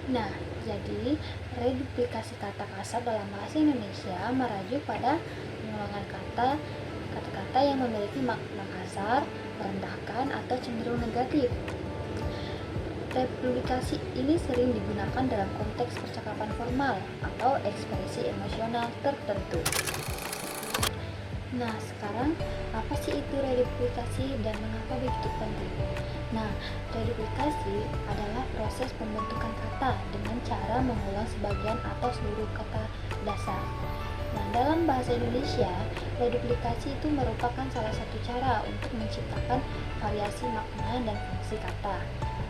Nah, jadi reduplikasi kata kasar dalam bahasa Indonesia merujuk pada pengulangan kata-kata yang memiliki makna kasar, merendahkan, atau cenderung negatif. Replikasi ini sering digunakan dalam konteks percakapan formal atau ekspresi emosional tertentu. Nah, sekarang apa sih itu reduplikasi dan mengapa begitu penting? Nah, reduplikasi adalah proses pembentukan kata dengan cara mengulang sebagian atau seluruh kata dasar. Nah, dalam bahasa Indonesia, reduplikasi itu merupakan salah satu cara untuk menciptakan variasi makna dan fungsi kata.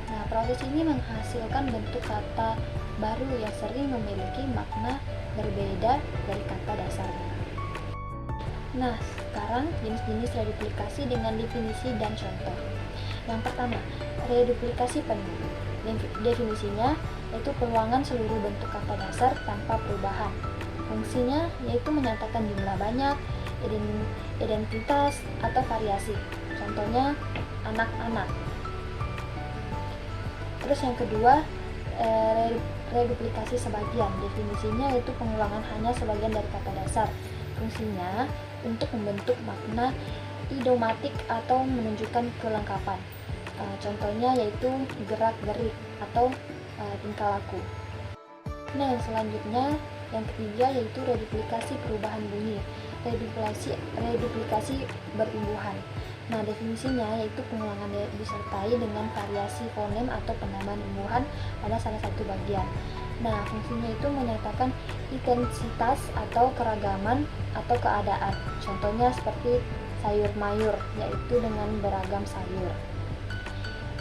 Nah, proses ini menghasilkan bentuk kata baru yang sering memiliki makna berbeda dari kata dasarnya. Nah, sekarang jenis-jenis reduplikasi dengan definisi dan contoh. Yang pertama, reduplikasi penuh. Definisinya yaitu pengulangan seluruh bentuk kata dasar tanpa perubahan. Fungsinya yaitu menyatakan jumlah banyak, identitas, atau variasi. Contohnya, anak-anak. Terus yang kedua, reduplikasi sebagian. Definisinya yaitu pengulangan hanya sebagian dari kata dasar. Fungsinya untuk membentuk makna idiomatik atau menunjukkan kelengkapan. Contohnya yaitu gerak-gerik atau tingkah laku. Nah, yang selanjutnya, yang ketiga yaitu reduplikasi perubahan bunyi. Reduplikasi berimbuhan. Nah, definisinya yaitu pengulangan disertai dengan variasi fonem atau penambahan imbuhan pada salah satu bagian. Nah, fungsinya itu menyatakan intensitas atau keragaman atau keadaan. Contohnya seperti sayur mayur, yaitu dengan beragam sayur.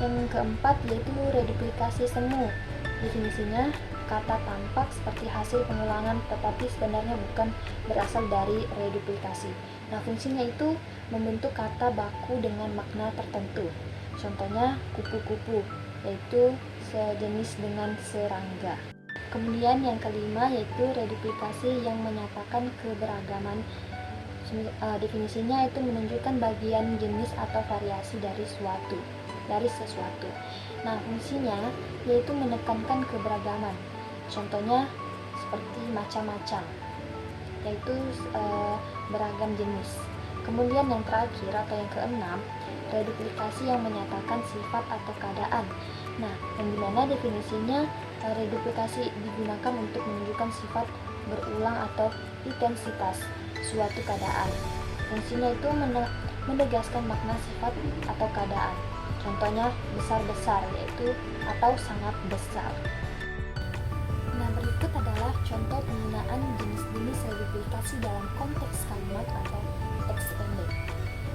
Yang keempat yaitu reduplikasi semu. Definisinya, kata tampak seperti hasil pengulangan tetapi sebenarnya bukan berasal dari reduplikasi. Nah, fungsinya itu membentuk kata baku dengan makna tertentu. Contohnya kupu-kupu, yaitu sejenis dengan serangga. Kemudian yang kelima yaitu reduplikasi yang menyatakan keberagaman. Definisinya itu menunjukkan bagian jenis atau variasi dari sesuatu. Nah, fungsinya yaitu menekankan keberagaman. Contohnya seperti macam-macam, yaitu beragam jenis. Kemudian yang terakhir atau yang keenam, reduplikasi yang menyatakan sifat atau keadaan. Nah, yang dimana definisinya reduplikasi digunakan untuk menunjukkan sifat berulang atau intensitas suatu keadaan. Fungsinya itu menegaskan makna sifat atau keadaan. Contohnya besar-besar, yaitu atau sangat besar. Nah, berikut adalah contoh penggunaan jenis-jenis reduplikasi dalam konteks kalimat atau teks pendek.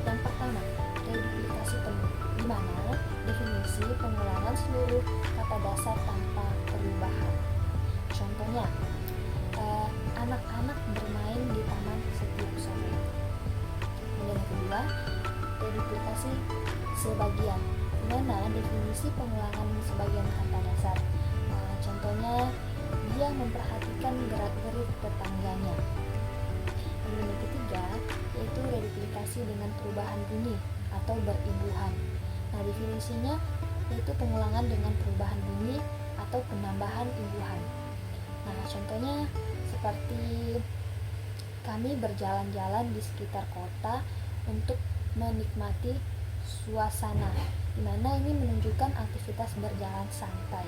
Yang pertama, reduplikasi penuh, di mana definisi pengulangan seluruh kata dasar tanpa perubahan. Contohnya, anak-anak bermain di taman setiap sore. Kemudian yang kedua, reduplikasi sebagian, di mana definisi pengulangan sebagian kata dasar. Contohnya, dia memperhatikan gerak-gerik tetangganya. Kemudian yang ketiga, yaitu reduplikasi dengan perubahan bunyi atau berimbuhan. Nah, definisinya yaitu pengulangan dengan perubahan bunyi atau penambahan imbuhan. Nah, contohnya seperti kami berjalan-jalan di sekitar kota untuk menikmati suasana, di mana ini menunjukkan aktivitas berjalan santai.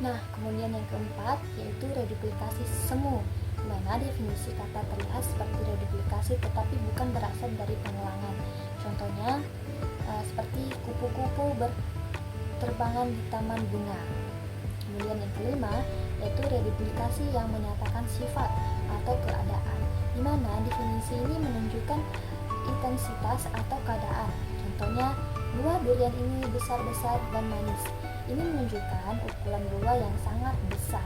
Nah, kemudian yang keempat yaitu reduplikasi semu, di mana definisi kata terlihat seperti reduplikasi tetapi bukan berasal dari pengulangan. Contohnya seperti kupu-kupu berterbangan di taman bunga. Kemudian yang kelima yaitu reduplikasi yang menyatakan sifat atau keadaan, di mana definisi ini menunjukkan intensitas atau keadaan. Contohnya, buah durian ini besar-besar dan manis. Ini menunjukkan ukuran buah yang sangat besar.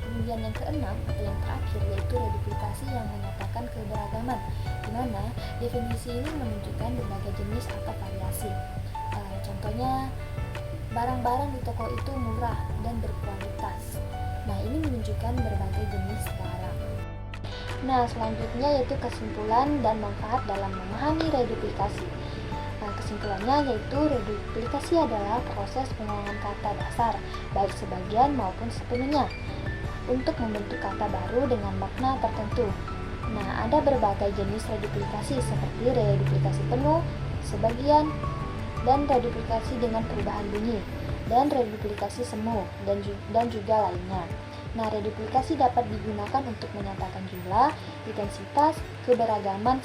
Kemudian yang keenam atau yang terakhir yaitu reduplikasi yang menyatakan keberagaman, di mana definisi ini menunjukkan berbagai jenis atau variasi. Contohnya, barang-barang di toko itu murah dan berkualitas. Nah, ini menunjukkan berbagai jenis barang. Nah, selanjutnya yaitu kesimpulan dan manfaat dalam memahami reduplikasi. Nah, kesimpulannya yaitu reduplikasi adalah proses pengulangan kata dasar, baik sebagian maupun sepenuhnya, untuk membentuk kata baru dengan makna tertentu. Nah, ada berbagai jenis reduplikasi seperti reduplikasi penuh, sebagian, dan reduplikasi dengan perubahan bunyi, dan reduplikasi semu, dan juga lainnya. Nah, reduplikasi dapat digunakan untuk menyatakan jumlah, intensitas, keberagaman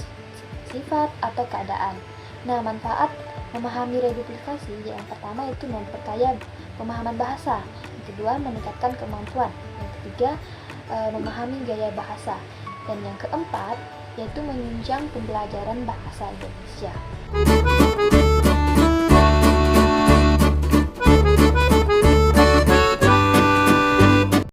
sifat, atau keadaan. Nah, manfaat memahami reduplikasi yang pertama itu memperkaya pemahaman bahasa, yang kedua meningkatkan kemampuan, yang ketiga memahami gaya bahasa, dan yang keempat yaitu menunjang pembelajaran bahasa Indonesia.